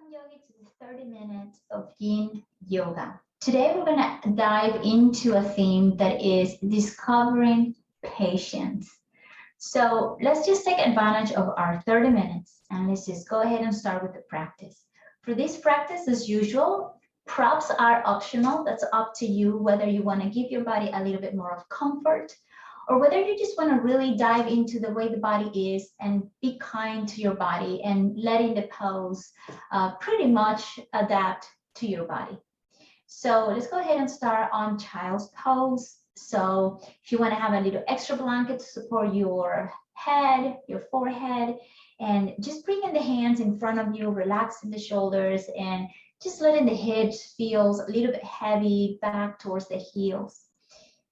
Welcome, Yogi, to the 30 minutes of Yin Yoga. Today, we're going to dive into a theme that is discovering patience. So let's just take advantage of our 30 minutes and let's just go ahead and start with the practice. For this practice, as usual, props are optional. That's up to you whether you want to give your body a little bit more of comfort or whether you just want to really dive into the way the body is and be kind to your body and letting the pose pretty much adapt to your body. So let's go ahead and start on child's pose. So if you want to have a little extra blanket to support your head, your forehead, and just bringing the hands in front of you, relaxing the shoulders, and just letting the hips feel a little bit heavy back towards the heels.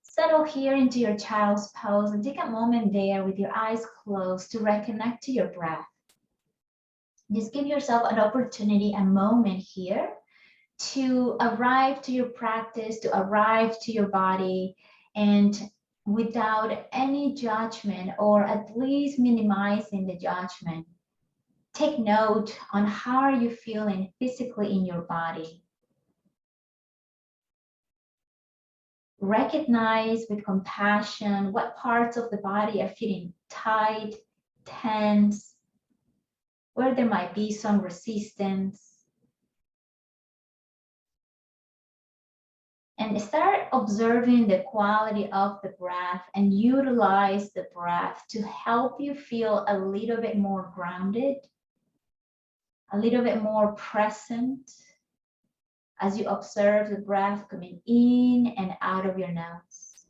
Settle here into your child's pose and take a moment there with your eyes closed to reconnect to your breath. Just give yourself an opportunity, a moment here to arrive to your practice, to arrive to your body, and without any judgment, or at least minimizing the judgment. Take note on how are you feeling physically in your body. Recognize with compassion what parts of the body are feeling tight, tense, where there might be some resistance. And start observing the quality of the breath and utilize the breath to help you feel a little bit more grounded, a little bit more present as you observe the breath coming in and out of your nose.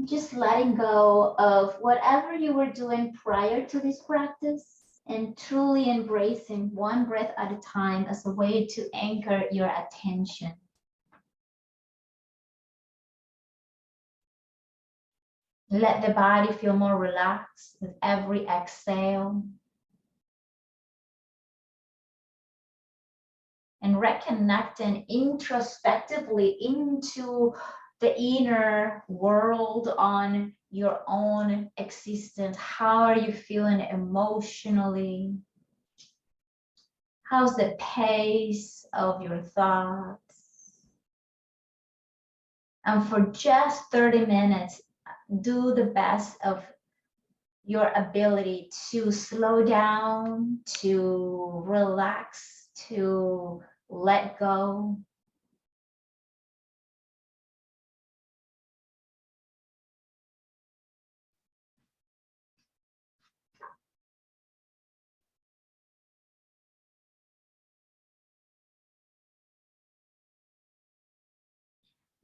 Just letting go of whatever you were doing prior to this practice and truly embracing one breath at a time as a way to anchor your attention. Let the body feel more relaxed with every exhale. And reconnecting introspectively into the inner world on your own existence. How are you feeling emotionally? How's the pace of your thoughts? And for just 30 minutes, do the best of your ability to slow down, to relax, to let go.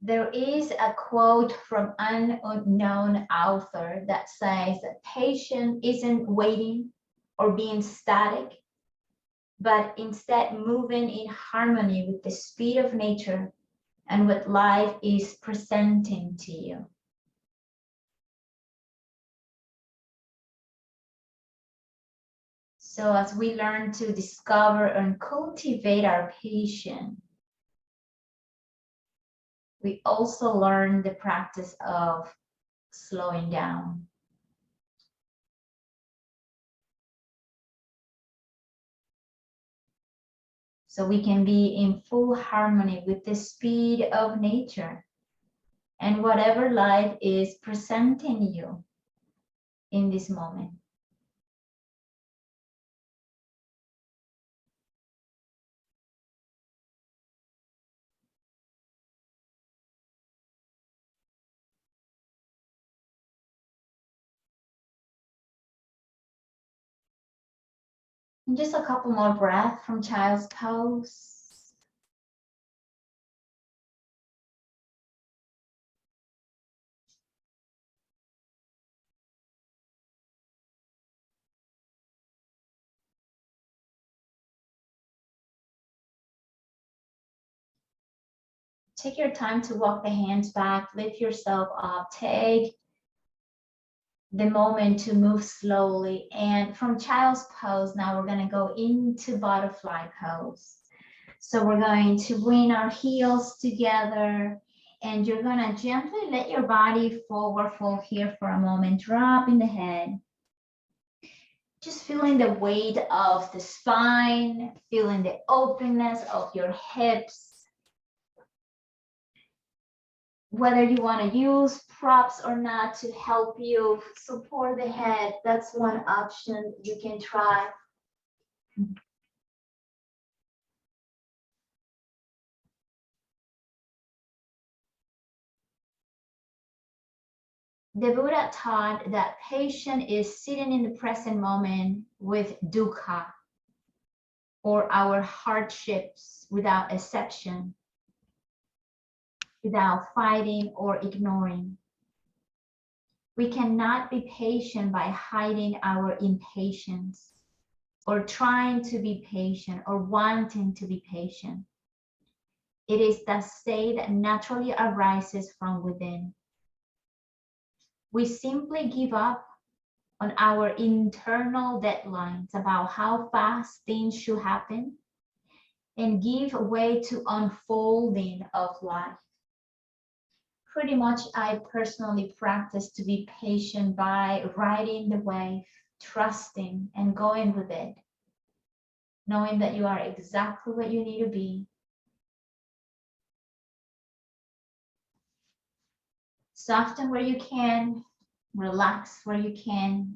There is a quote from an unknown author that says that patience isn't waiting or being static, but instead moving in harmony with the speed of nature and what life is presenting to you. So as we learn to discover and cultivate our patience, we also learn the practice of slowing down. So we can be in full harmony with the speed of nature and whatever life is presenting you in this moment. And just a couple more breaths from child's pose. Take your time to walk the hands back, lift yourself up, take the moment to move slowly. And from child's pose, now we're going to go into butterfly pose. So we're going to bring our heels together And you're gonna gently let your body forward fold here for a moment, dropping the head. Just feeling the weight of the spine, feeling the openness of your hips. Whether you want to use props or not to help you support the head, that's one option you can try. The Buddha taught that patience is sitting in the present moment with dukkha, or our hardships, without exception, without fighting or ignoring. We cannot be patient by hiding our impatience, or trying to be patient, or wanting to be patient. It is the state that naturally arises from within. We simply give up on our internal deadlines about how fast things should happen and give way to unfolding of life. Pretty much, I personally practice to be patient by riding the wave, trusting and going with it, knowing that you are exactly what you need to be. Soften where you can, relax where you can.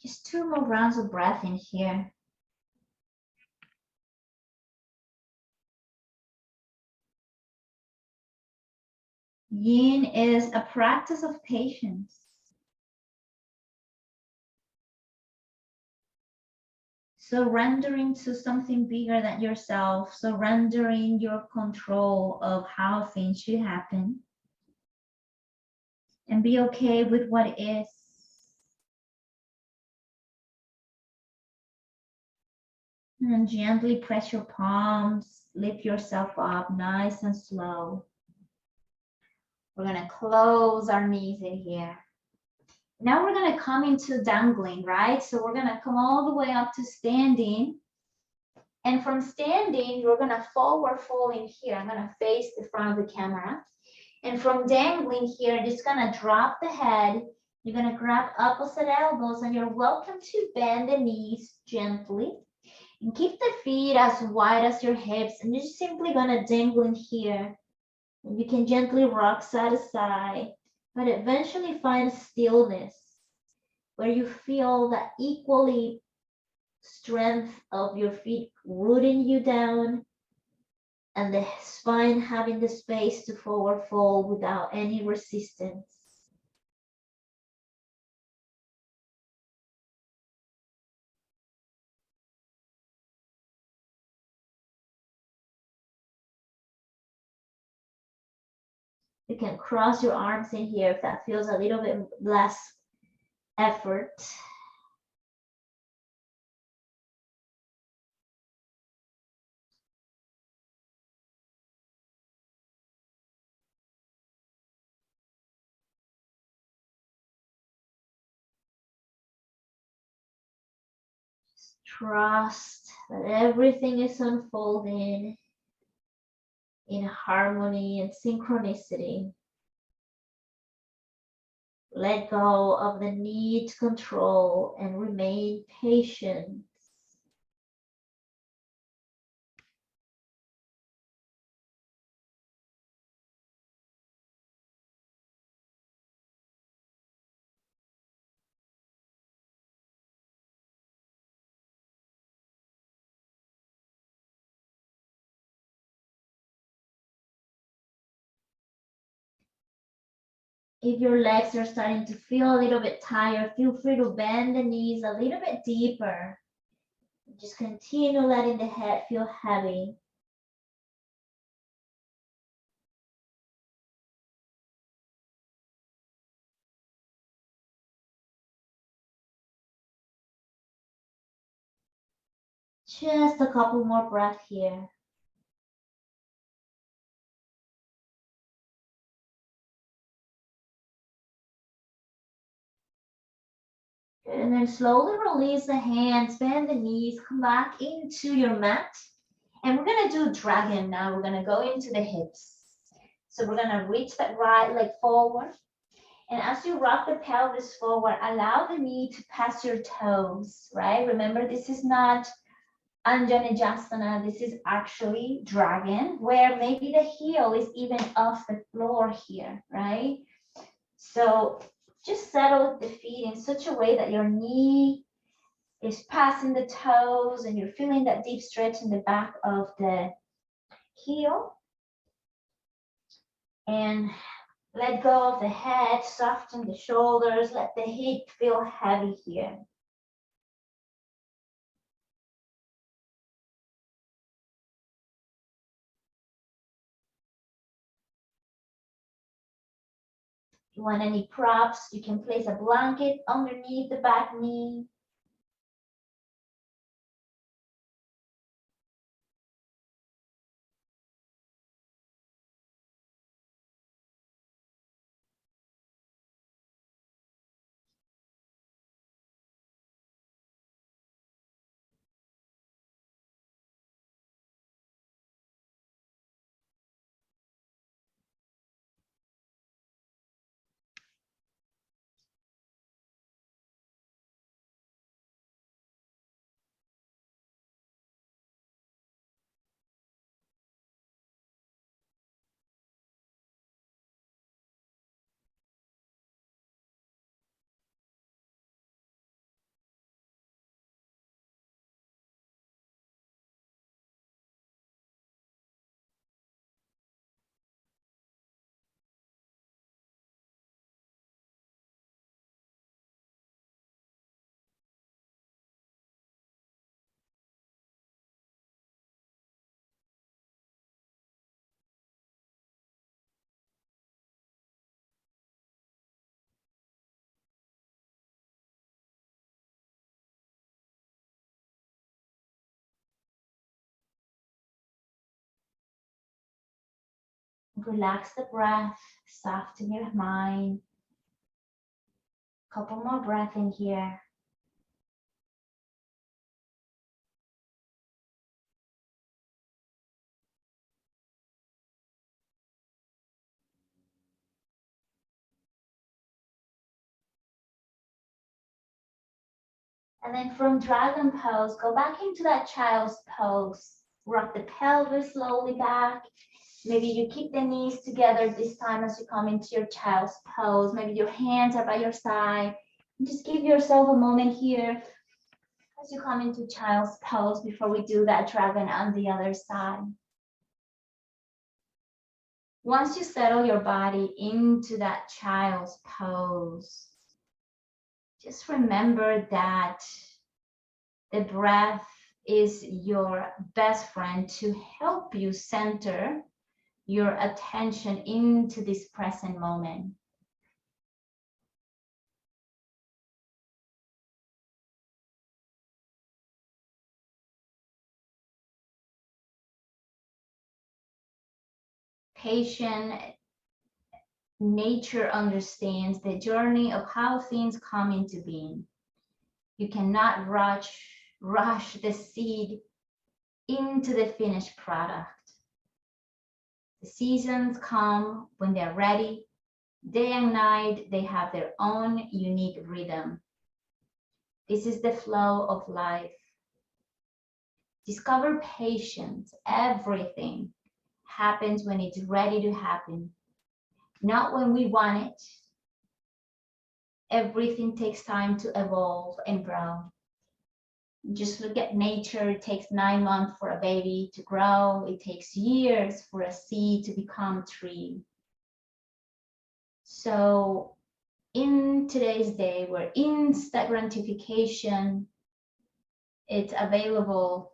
Just 2 more rounds of breath in here. Yin is a practice of patience. Surrendering to something bigger than yourself, surrendering your control of how things should happen, and be okay with what is. And gently press your palms, lift yourself up nice and slow. We're gonna close our knees in here. Now we're gonna come into dangling, right? So we're gonna come all the way up to standing. And from standing, you're gonna forward fold in here. I'm gonna face the front of the camera. And from dangling here, just gonna drop the head. You're gonna grab opposite elbows, and you're welcome to bend the knees gently. And keep the feet as wide as your hips. And you're just simply gonna dangle in here. And you can gently rock side to side, but eventually find stillness where you feel the equally strength of your feet rooting you down, and the spine having the space to forward fold without any resistance. You can cross your arms in here if that feels a little bit less effort. Trust that everything is unfolding in harmony and synchronicity. Let go of the need to control and remain patient. If your legs are starting to feel a little bit tired, feel free to bend the knees a little bit deeper. Just continue letting the head feel heavy. Just a couple more breaths here. Good. And then slowly release the hands, bend the knees, come back into your mat. And we're gonna do dragon now. We're gonna go into the hips. So we're gonna reach that right leg forward. And as you rock the pelvis forward, allow the knee to pass your toes, right? Remember, this is not Anjaneyasana. This is actually dragon, where maybe the heel is even off the floor here, right? So just settle the feet in such a way that your knee is passing the toes and you're feeling that deep stretch in the back of the heel. And let go of the head, soften the shoulders, let the hip feel heavy here. If you want any props, you can place a blanket underneath the back knee. Relax the breath, soften your mind. Couple more breaths in here. And then from dragon pose, go back into that child's pose. Rock the pelvis slowly back. Maybe you keep the knees together this time as you come into your child's pose. Maybe your hands are by your side. And just give yourself a moment here as you come into child's pose before we do that dragon on the other side. Once you settle your body into that child's pose, just remember that the breath is your best friend to help you center your attention into this present moment. Patient nature understands the journey of how things come into being. You cannot rush the seed into the finished product. The seasons come when they're ready. Day and night, they have their own unique rhythm. This is the flow of life. Discover patience. Everything happens when it's ready to happen, not when we want it. Everything takes time to evolve and grow. Just look at nature. It takes 9 months for a baby to grow. It takes years for a seed to become a tree. So in today's day where instant gratification, it's available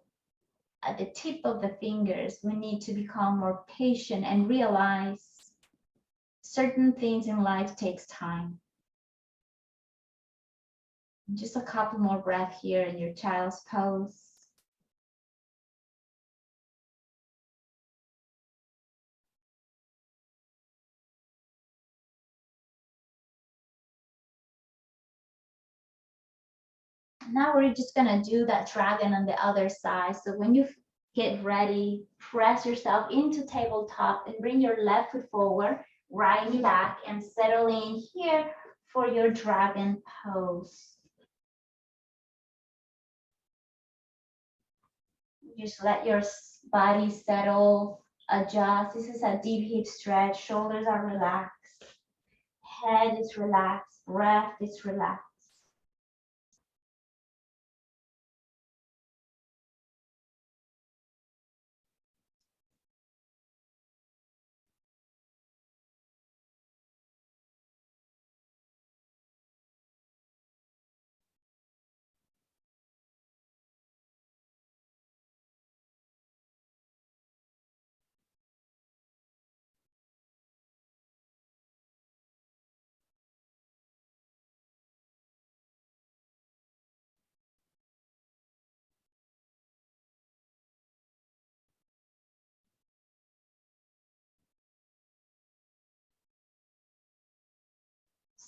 at the tip of the fingers, we need to become more patient and realize certain things in life takes time. Just a couple more breaths here in your child's pose. Now we're just gonna do that dragon on the other side. So when you get ready, press yourself into tabletop and bring your left foot forward, right knee back, and settle in here for your dragon pose. Just let your body settle, adjust. This is a deep hip stretch. Shoulders are relaxed. Head is relaxed. Breath is relaxed.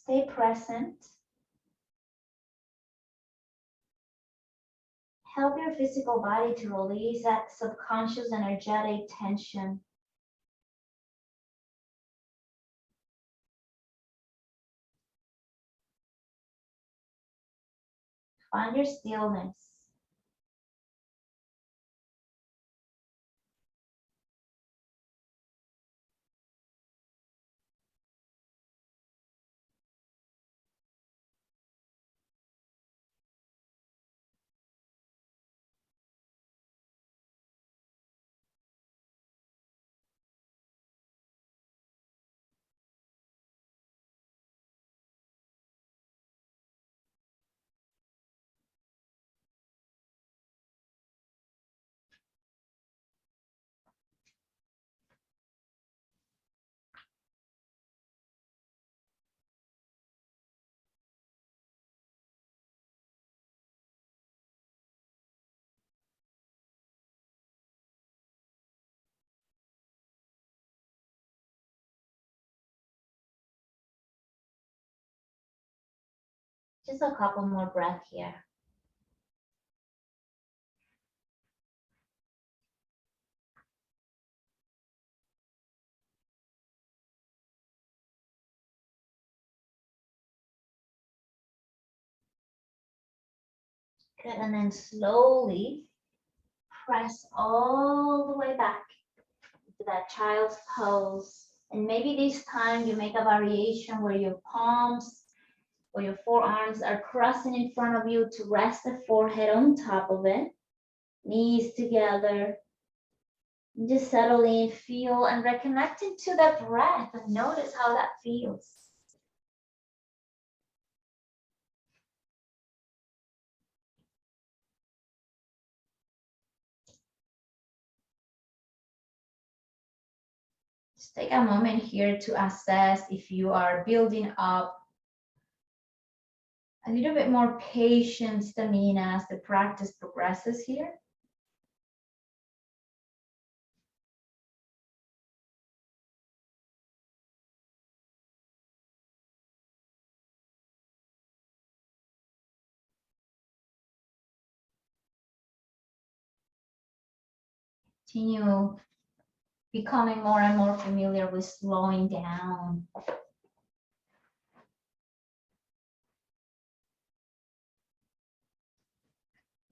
Stay present. Help your physical body to release that subconscious energetic tension. Find your stillness. Just a couple more breaths here. Good, and then slowly press all the way back to that child's pose. And maybe this time you make a variation where your palms or your forearms are crossing in front of you to rest the forehead on top of it. Knees together. Just settle in, feel, and reconnecting to that breath and notice how that feels. Just take a moment here to assess if you are building up a little bit more patience, stamina as the practice progresses here. Continue becoming more and more familiar with slowing down.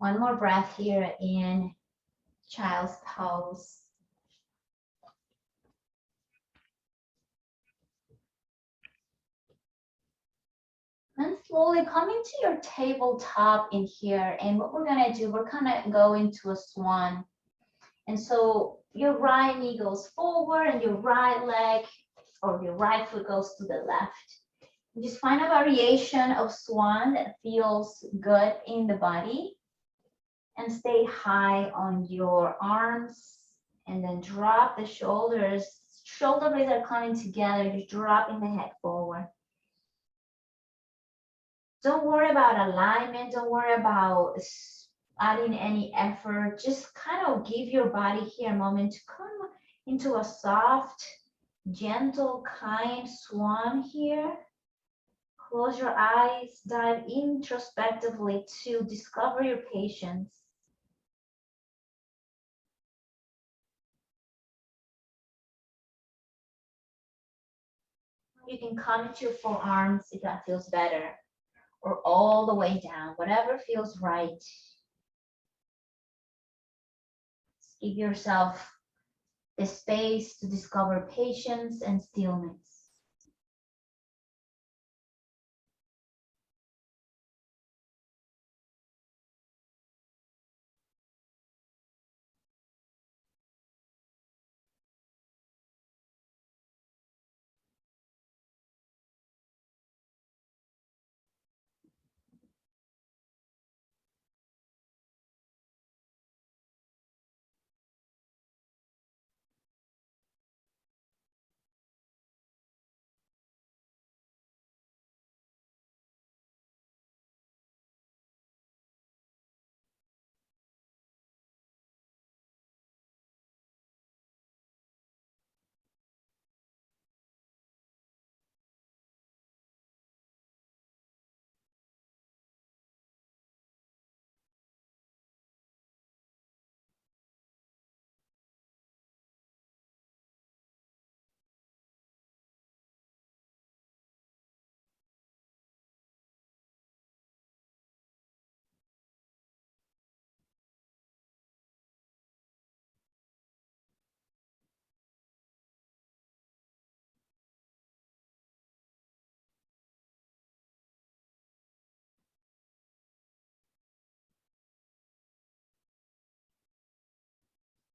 One more breath here in child's pose. And slowly come into your tabletop in here. And what we're gonna do, we're gonna go into a swan. And so your right knee goes forward and your right leg or your right foot goes to the left. Just find a variation of swan that feels good in the body, and stay high on your arms, and then drop the shoulders. Shoulder blades are coming together. You're dropping the head forward. Don't worry about alignment. Don't worry about adding any effort. Just kind of give your body here a moment to come into a soft, gentle, kind swan here. Close your eyes, dive introspectively to discover your patience. You can come into your forearms if that feels better, or all the way down, whatever feels right. Give yourself the space to discover patience and stillness.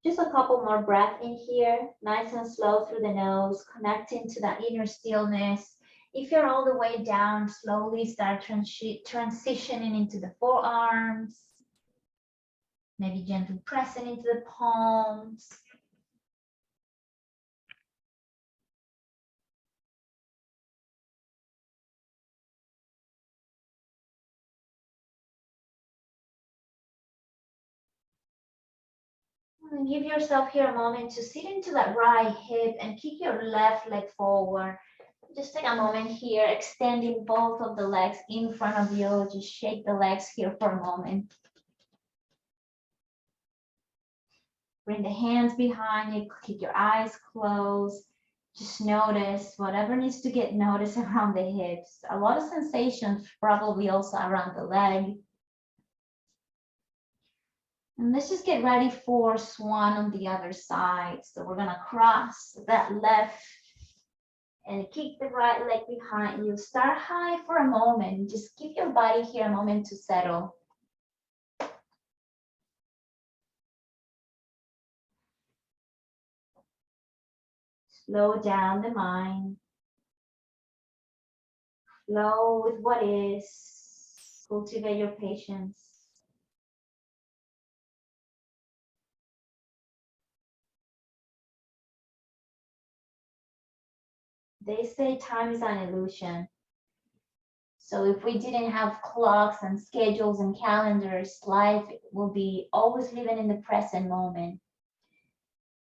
Just a couple more breaths in here, nice and slow through the nose, connecting to that inner stillness. If you're all the way down, slowly start transitioning into the forearms, maybe gently pressing into the palms. And give yourself here a moment to sit into that right hip and kick your left leg forward. Just take a moment here, extending both of the legs in front of you. Just shake the legs here for a moment. Bring the hands behind you, keep your eyes closed. Just notice whatever needs to get noticed around the hips. A lot of sensations probably also around the leg. And let's just get ready for swan on the other side. So we're gonna cross that left and kick the right leg behind you. Start high for a moment. Just give your body here a moment to settle. Slow down the mind. Flow with what is. Cultivate your patience. They say time is an illusion. So if we didn't have clocks and schedules and calendars, life will be always living in the present moment.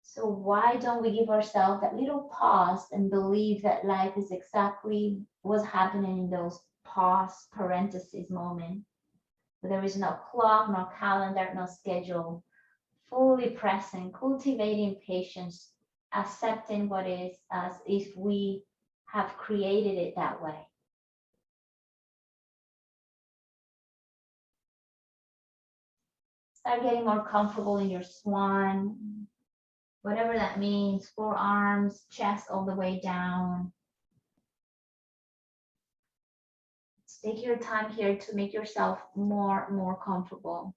So why don't we give ourselves that little pause and believe that life is exactly what's happening in those pause parentheses moment? But there is no clock, no calendar, no schedule. Fully present, cultivating patience, accepting what is as if we have created it that way. Start getting more comfortable in your swan, whatever that means, forearms, chest all the way down. Take your time here to make yourself more comfortable.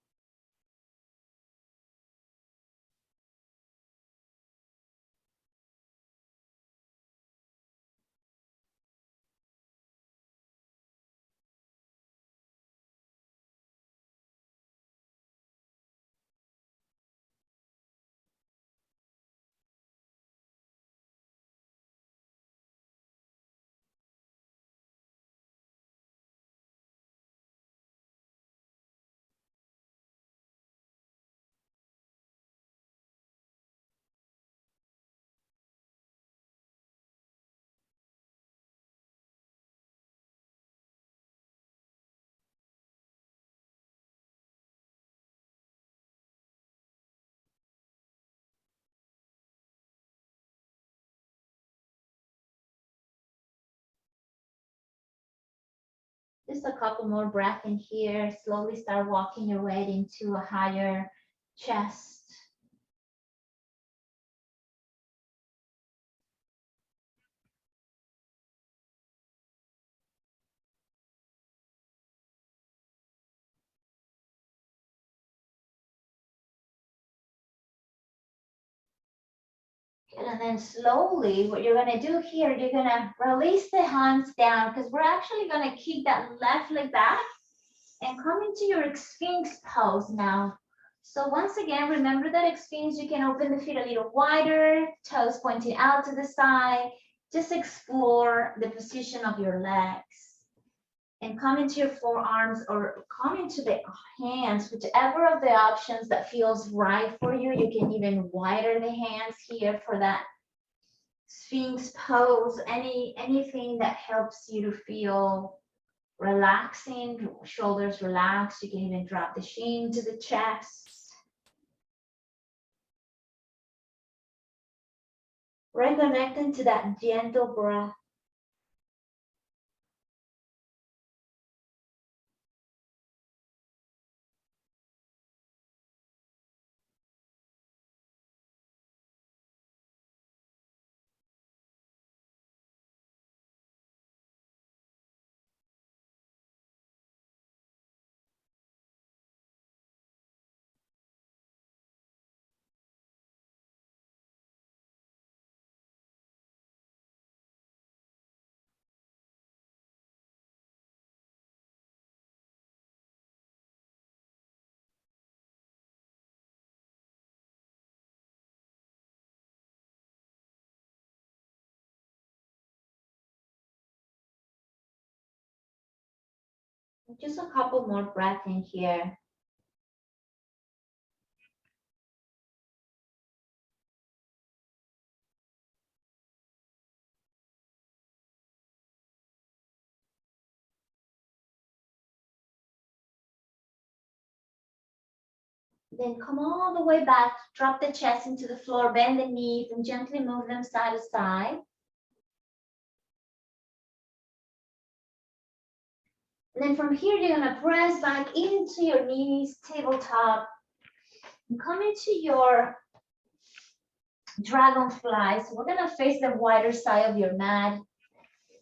Just a couple more breaths in here. Slowly start walking your way into a higher chest. And then slowly, what you're gonna do here, you're gonna release the hands down because we're actually gonna kick that left leg back and come into your Sphinx pose now. So once again, remember that Sphinx, you can open the feet a little wider, toes pointing out to the side. Just explore the position of your legs. And come into your forearms or come into the hands, whichever of the options that feels right for you. You can even widen the hands here for that Sphinx pose. Anything that helps you to feel relaxing, shoulders relaxed. You can even drop the chin to the chest. Reconnecting to that gentle breath. Just a couple more breaths in here. Then come all the way back, drop the chest into the floor, bend the knees, and gently move them side to side. And then from here, you're gonna press back into your knees, tabletop, and come into your dragonfly. So we're gonna face the wider side of your mat.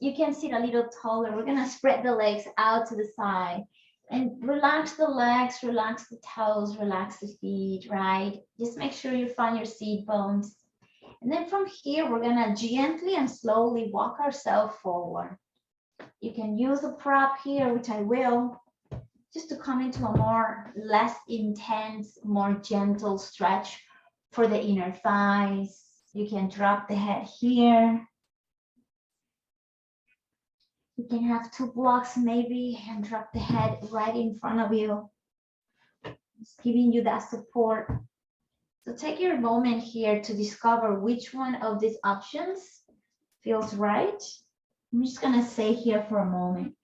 You can sit a little taller. We're gonna spread the legs out to the side and relax the legs, relax the toes, relax the feet, right? Just make sure you find your seat bones. And then from here, we're gonna gently and slowly walk ourselves forward. You can use a prop here, which I will, just to come into a more less intense, more gentle stretch for the inner thighs. You can drop the head here. You can have two blocks maybe and drop the head right in front of you. Just giving you that support. So take your moment here to discover which one of these options feels right. I'm just gonna stay here for a moment.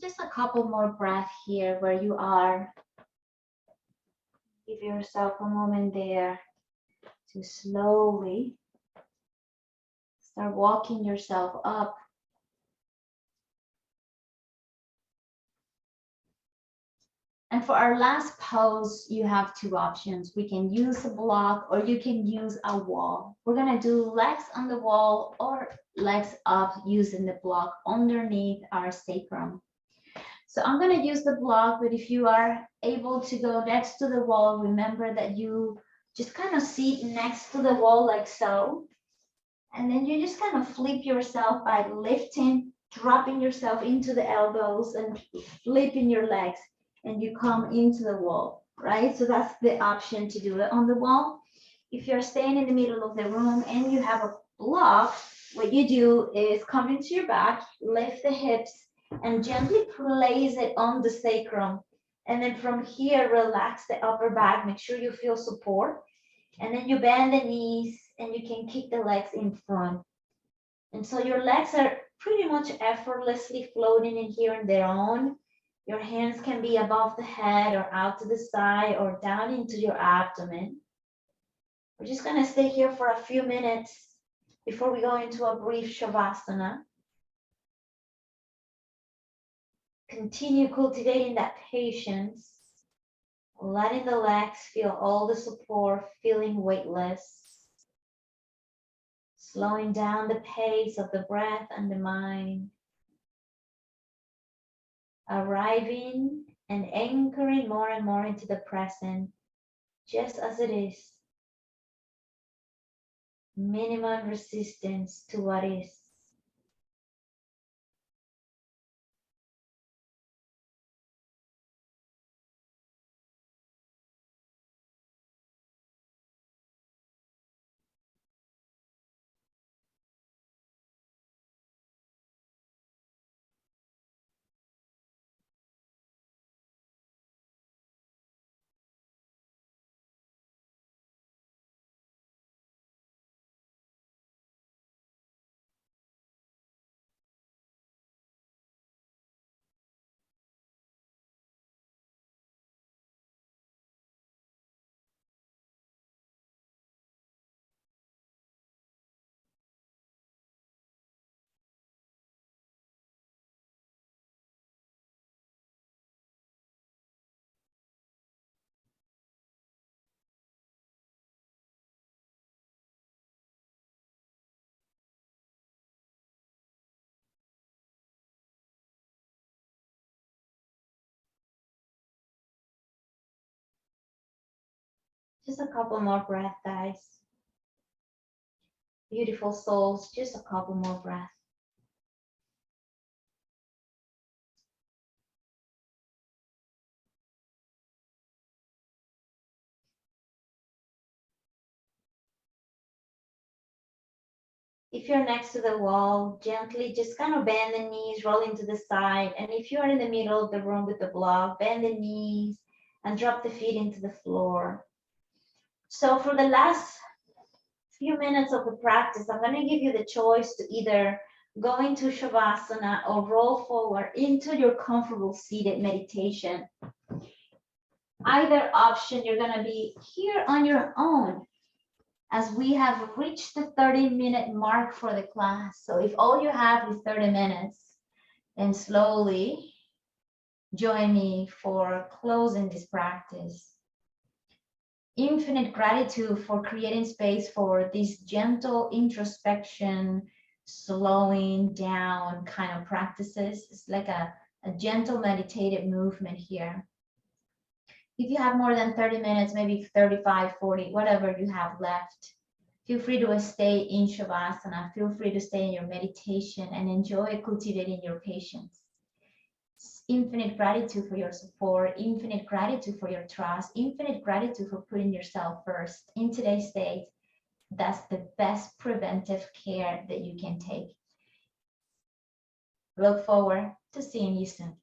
Just a couple more breaths here where you are. Give yourself a moment there to slowly Start walking yourself up. And for our last pose, you have two options. We can use a block or you can use a wall. We're gonna do legs on the wall or legs up using the block underneath our sacrum. So I'm gonna use the block, but if you are able to go next to the wall, remember that you just kind of sit next to the wall like so. And then you just kind of flip yourself by lifting, dropping yourself into the elbows and flipping your legs. And you come into the wall, right? So that's the option to do it on the wall. If you're staying in the middle of the room and you have a block, what you do is come into your back, lift the hips, and gently place it on the sacrum. And then from here, relax the upper back, make sure you feel support. And then you bend the knees and you can kick the legs in front. And so your legs are pretty much effortlessly floating in here on their own. Your hands can be above the head or out to the side or down into your abdomen. We're just going to stay here for a few minutes before we go into a brief Shavasana. Continue cultivating that patience, letting the legs feel all the support, feeling weightless, slowing down the pace of the breath and the mind. Arriving and anchoring more and more into the present, just as it is. Minimum resistance to what is. Just a couple more breaths, guys. Beautiful souls, just a couple more breaths. If you're next to the wall, gently just kind of bend the knees, roll into the side. And if you're in the middle of the room with the block, bend the knees and drop the feet into the floor. So for the last few minutes of the practice, I'm going to give you the choice to either go into Shavasana or roll forward into your comfortable seated meditation. Either option, you're going to be here on your own as we have reached the 30-minute mark for the class. So if all you have is 30 minutes, then slowly join me for closing this practice. Infinite gratitude for creating space for this gentle introspection, slowing down kind of practices. It's like a gentle meditative movement here. If you have more than 30 minutes, maybe 35, 40, whatever you have left, feel free to stay in Shavasana. Feel free to stay in your meditation and enjoy cultivating your patience. Infinite gratitude for your support, infinite gratitude for your trust, infinite gratitude for putting yourself first. In today's state, that's the best preventive care that you can take. Look forward to seeing you soon.